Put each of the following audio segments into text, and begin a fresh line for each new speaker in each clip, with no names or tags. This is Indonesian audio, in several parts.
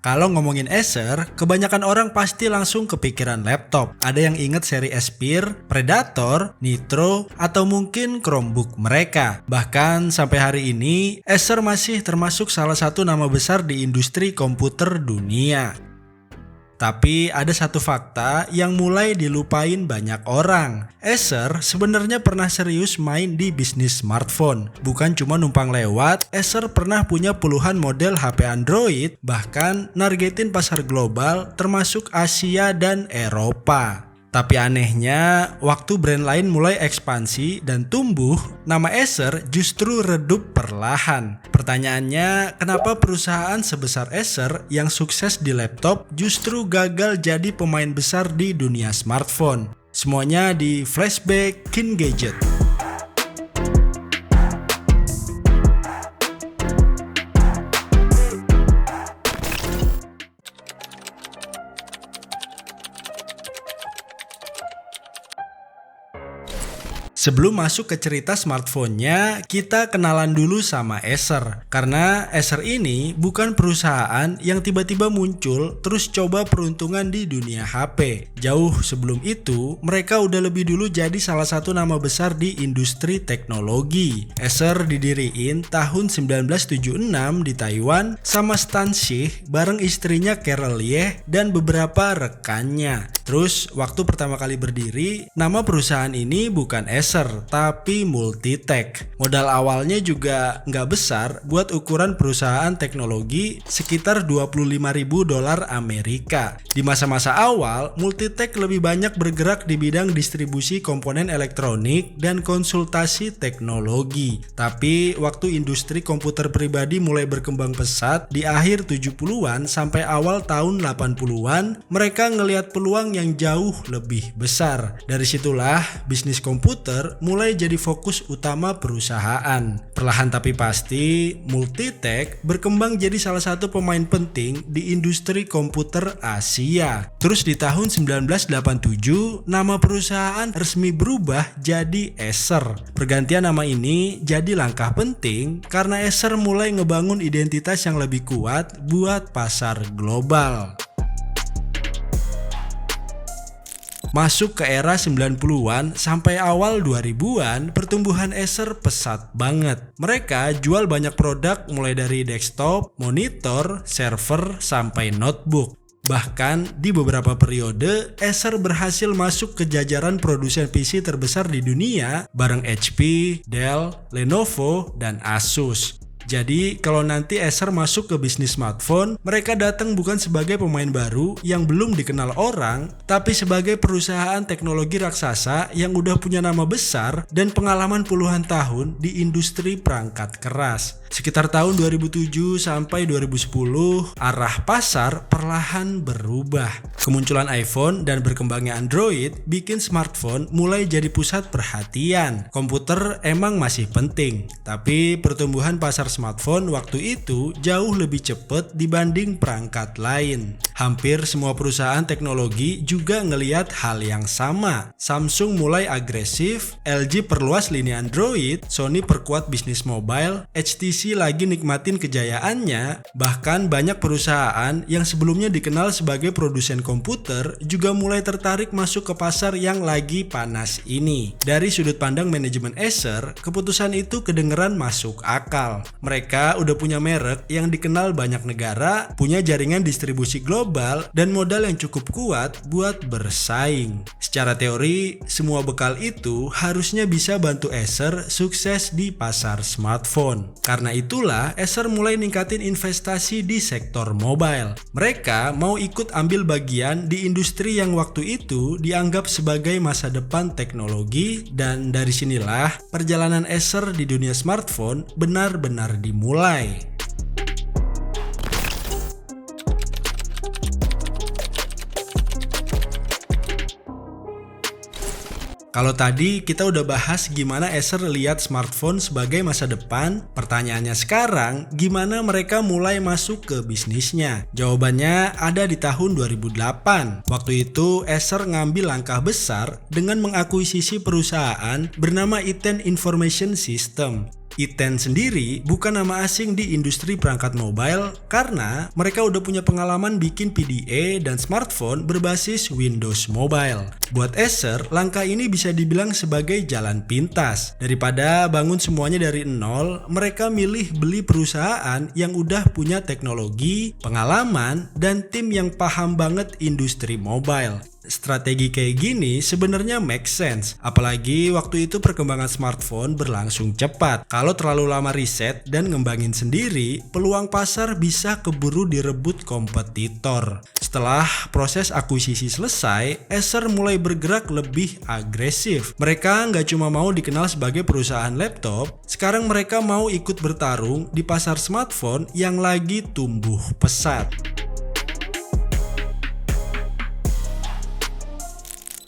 Kalau ngomongin Acer, kebanyakan orang pasti langsung kepikiran laptop. Ada yang inget seri Aspire, Predator, Nitro, atau mungkin Chromebook mereka. Bahkan sampai hari ini, Acer masih termasuk salah satu nama besar di industri komputer dunia. Tapi ada satu fakta yang mulai dilupain banyak orang. Acer sebenarnya pernah serius main di bisnis smartphone. Bukan cuma numpang lewat, Acer pernah punya puluhan model HP Android, bahkan nargetin pasar global termasuk Asia dan Eropa. Tapi anehnya, waktu brand lain mulai ekspansi dan tumbuh, nama Acer justru redup perlahan. Pertanyaannya, kenapa perusahaan sebesar Acer yang sukses di laptop justru gagal jadi pemain besar di dunia smartphone? Semuanya di Flashback Kin Gadget. Sebelum masuk ke cerita smartphone-nya, kita kenalan dulu sama Acer. Karena Acer ini bukan perusahaan yang tiba-tiba muncul terus coba peruntungan di dunia HP. Jauh sebelum itu, mereka udah lebih dulu jadi salah satu nama besar di industri teknologi. Acer didiriin tahun 1976 di Taiwan sama Stan Shih bareng istrinya Carol Lieh dan beberapa rekannya. Terus waktu pertama kali berdiri, nama perusahaan ini bukan Acer tapi Multitech. Modal awalnya juga nggak besar buat ukuran perusahaan teknologi, sekitar $25.000 Amerika. Di masa-masa awal, Multitech lebih banyak bergerak di bidang distribusi komponen elektronik dan konsultasi teknologi. Tapi waktu industri komputer pribadi mulai berkembang pesat di akhir 70-an sampai awal tahun 80-an, mereka ngelihat peluang yang jauh lebih besar. Dari situlah bisnis komputer mulai jadi fokus utama perusahaan. Perlahan tapi pasti, Multitech berkembang jadi salah satu pemain penting di industri komputer Asia. Terus di tahun 1987, nama perusahaan resmi berubah jadi Acer. Pergantian nama ini jadi langkah penting karena Acer mulai ngebangun identitas yang lebih kuat buat pasar global. Masuk ke era 90-an sampai awal 2000-an, pertumbuhan Acer pesat banget. Mereka jual banyak produk mulai dari desktop, monitor, server, sampai notebook. Bahkan di beberapa periode, Acer berhasil masuk ke jajaran produsen PC terbesar di dunia bareng HP, Dell, Lenovo, dan Asus. Jadi kalau nanti Acer masuk ke bisnis smartphone, mereka datang bukan sebagai pemain baru yang belum dikenal orang, tapi sebagai perusahaan teknologi raksasa yang udah punya nama besar dan pengalaman puluhan tahun di industri perangkat keras. Sekitar tahun 2007 sampai 2010, arah pasar perlahan berubah. Kemunculan iPhone dan berkembangnya Android bikin smartphone mulai jadi pusat perhatian. Komputer emang masih penting, tapi pertumbuhan pasar smartphone waktu itu jauh lebih cepat dibanding perangkat lain. Hampir semua perusahaan teknologi juga ngelihat hal yang sama. Samsung mulai agresif, LG perluas lini Android, Sony perkuat bisnis mobile, HTC lagi nikmatin kejayaannya, bahkan banyak perusahaan yang sebelumnya dikenal sebagai produsen komputer juga mulai tertarik masuk ke pasar yang lagi panas ini. Dari sudut pandang manajemen Acer, keputusan itu kedengeran masuk akal. Mereka udah punya merek yang dikenal banyak negara, punya jaringan distribusi global, dan modal yang cukup kuat buat bersaing. Secara teori, semua bekal itu harusnya bisa bantu Acer sukses di pasar smartphone. Karena itulah Acer mulai ningkatin investasi di sektor mobile. Mereka mau ikut ambil bagian di industri yang waktu itu dianggap sebagai masa depan teknologi, dan dari sinilah perjalanan Acer di dunia smartphone benar-benar dimulai. Kalau tadi kita udah bahas gimana Acer lihat smartphone sebagai masa depan, pertanyaannya sekarang gimana mereka mulai masuk ke bisnisnya? Jawabannya ada di tahun 2008. Waktu itu Acer ngambil langkah besar dengan mengakuisisi perusahaan bernama Iten Information System. i10 sendiri bukan nama asing di industri perangkat mobile karena mereka udah punya pengalaman bikin PDA dan smartphone berbasis Windows Mobile. Buat Acer, langkah ini bisa dibilang sebagai jalan pintas. Daripada bangun semuanya dari nol, mereka milih beli perusahaan yang udah punya teknologi, pengalaman, dan tim yang paham banget industri mobile. Strategi kayak gini sebenarnya make sense, apalagi waktu itu perkembangan smartphone berlangsung cepat. Kalau terlalu lama riset dan ngembangin sendiri, peluang pasar bisa keburu direbut kompetitor. Setelah proses akuisisi selesai, Acer mulai bergerak lebih agresif. Mereka nggak cuma mau dikenal sebagai perusahaan laptop, sekarang mereka mau ikut bertarung di pasar smartphone yang lagi tumbuh pesat.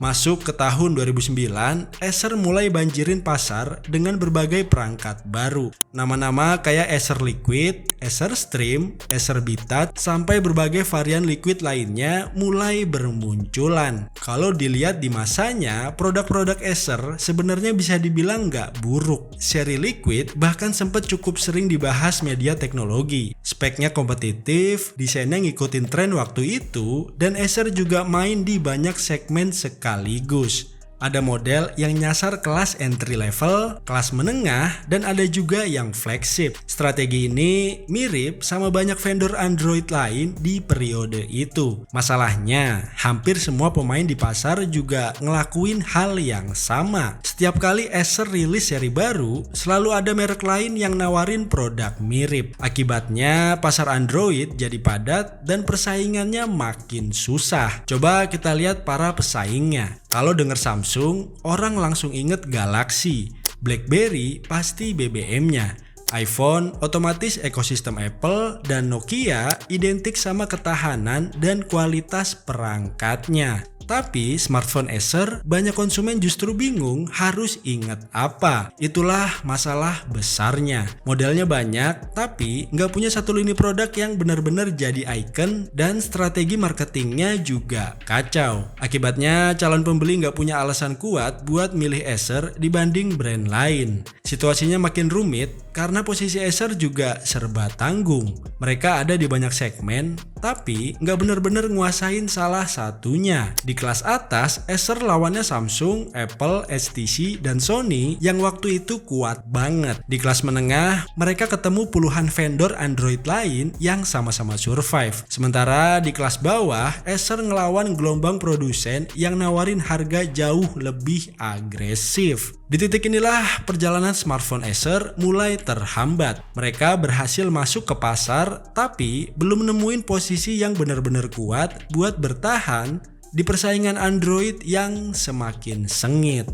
Masuk ke tahun 2009, Acer mulai banjirin pasar dengan berbagai perangkat baru. Nama-nama kayak Acer Liquid, Acer Stream, Acer Bitat, sampai berbagai varian Liquid lainnya mulai bermunculan. Kalau dilihat di masanya, produk-produk Acer sebenarnya bisa dibilang nggak buruk. Seri Liquid bahkan sempat cukup sering dibahas media teknologi. Speknya kompetitif, desainnya ngikutin tren waktu itu, dan Acer juga main di banyak segmen sekaligus. Ada model yang nyasar kelas entry level, kelas menengah, dan ada juga yang flagship. Strategi ini mirip sama banyak vendor Android lain di periode itu. Masalahnya, hampir semua pemain di pasar juga ngelakuin hal yang sama. Setiap kali Acer rilis seri baru, selalu ada merek lain yang nawarin produk mirip. Akibatnya, pasar Android jadi padat dan persaingannya makin susah. Coba kita lihat para pesaingnya. Kalau denger Samsung, orang langsung inget Galaxy. BlackBerry pasti BBM-nya. iPhone otomatis ekosistem Apple, dan Nokia identik sama ketahanan dan kualitas perangkatnya. Tapi smartphone Acer banyak konsumen justru bingung harus ingat apa. Itulah masalah besarnya. Modelnya banyak tapi nggak punya satu lini produk yang benar-benar jadi icon, dan strategi marketingnya juga kacau. Akibatnya calon pembeli nggak punya alasan kuat buat milih Acer dibanding brand lain. Situasinya makin rumit karena posisi Acer juga serba tanggung. Mereka ada di banyak segmen tapi nggak benar-benar nguasain salah satunya. Di kelas atas, Acer lawannya Samsung, Apple, HTC, dan Sony yang waktu itu kuat banget. Di kelas menengah, mereka ketemu puluhan vendor Android lain yang sama-sama survive. Sementara di kelas bawah, Acer ngelawan gelombang produsen yang nawarin harga jauh lebih agresif. Di titik inilah perjalanan smartphone Acer mulai terhambat. Mereka berhasil masuk ke pasar tapi belum nemuin posisi yang benar-benar kuat buat bertahan di persaingan Android yang semakin sengit.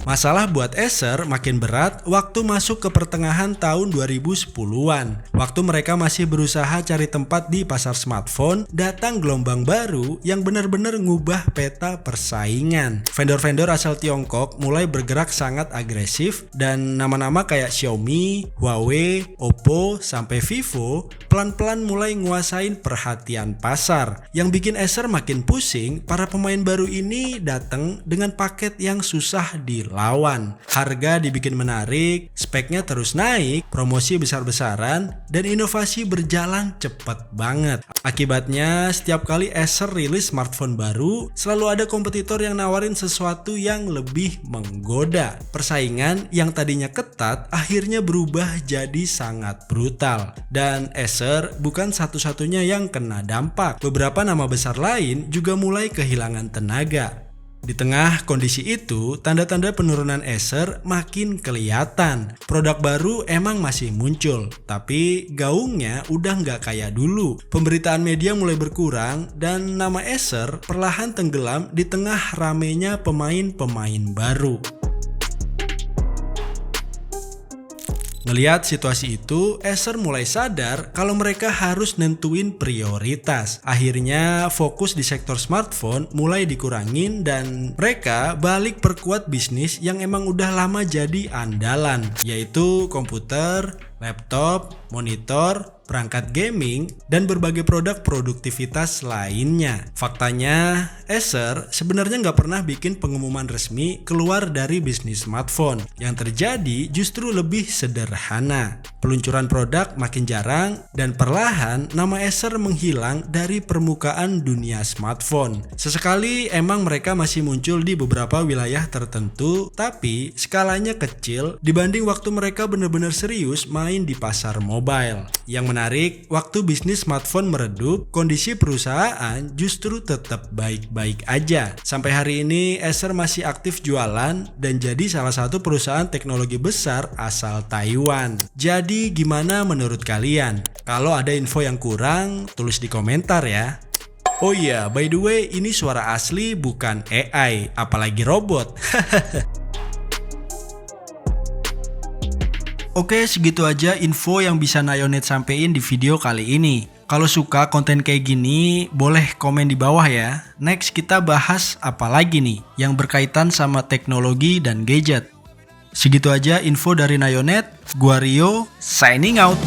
Masalah buat Acer makin berat waktu masuk ke pertengahan tahun 2010-an. Waktu mereka masih berusaha cari tempat di pasar smartphone, datang gelombang baru yang benar-benar ngubah peta persaingan. Vendor-vendor asal Tiongkok mulai bergerak sangat agresif, dan nama-nama kayak Xiaomi, Huawei, Oppo, sampai Vivo pelan-pelan mulai nguasain perhatian pasar. Yang bikin Acer makin pusing, para pemain baru ini datang dengan paket yang susah dilawan. Harga dibikin menarik, speknya terus naik, promosi besar-besaran, dan inovasi berjalan cepet banget. Akibatnya, setiap kali Acer rilis smartphone baru, selalu ada kompetitor yang nawarin sesuatu yang lebih menggoda. Persaingan yang tadinya ketat akhirnya berubah jadi sangat brutal. Dan Acer bukan satu-satunya yang kena dampak. Beberapa nama besar lain juga mulai kehilangan tenaga. Di tengah kondisi itu, tanda-tanda penurunan Acer makin kelihatan. Produk baru emang masih muncul, tapi gaungnya udah nggak kayak dulu. Pemberitaan media mulai berkurang, dan nama Acer perlahan tenggelam di tengah ramenya pemain-pemain baru. Ngelihat situasi itu, Acer mulai sadar kalau mereka harus nentuin prioritas. Akhirnya fokus di sektor smartphone mulai dikurangin, dan mereka balik perkuat bisnis yang emang udah lama jadi andalan, yaitu komputer, laptop, monitor, perangkat gaming, dan berbagai produk produktivitas lainnya. Faktanya, Acer sebenarnya nggak pernah bikin pengumuman resmi keluar dari bisnis smartphone. Yang terjadi justru lebih sederhana. Peluncuran produk makin jarang, dan perlahan nama Acer menghilang dari permukaan dunia smartphone. Sesekali emang mereka masih muncul di beberapa wilayah tertentu, tapi skalanya kecil dibanding waktu mereka benar-benar serius main di pasar mobile. Yang menarik, waktu bisnis smartphone meredup, kondisi perusahaan justru tetap baik-baik aja. Sampai hari ini, Acer masih aktif jualan dan jadi salah satu perusahaan teknologi besar asal Taiwan. Jadi gimana menurut kalian? Kalau ada info yang kurang, tulis di komentar ya. Oh iya, by the way, ini suara asli bukan AI, apalagi robot. Oke, segitu aja info yang bisa Nayonet sampein di video kali ini. Kalau suka konten kayak gini, boleh komen di bawah ya. Next kita bahas apa lagi nih yang berkaitan sama teknologi dan gadget. Segitu aja info dari Nayonet. Gua Rio, signing out.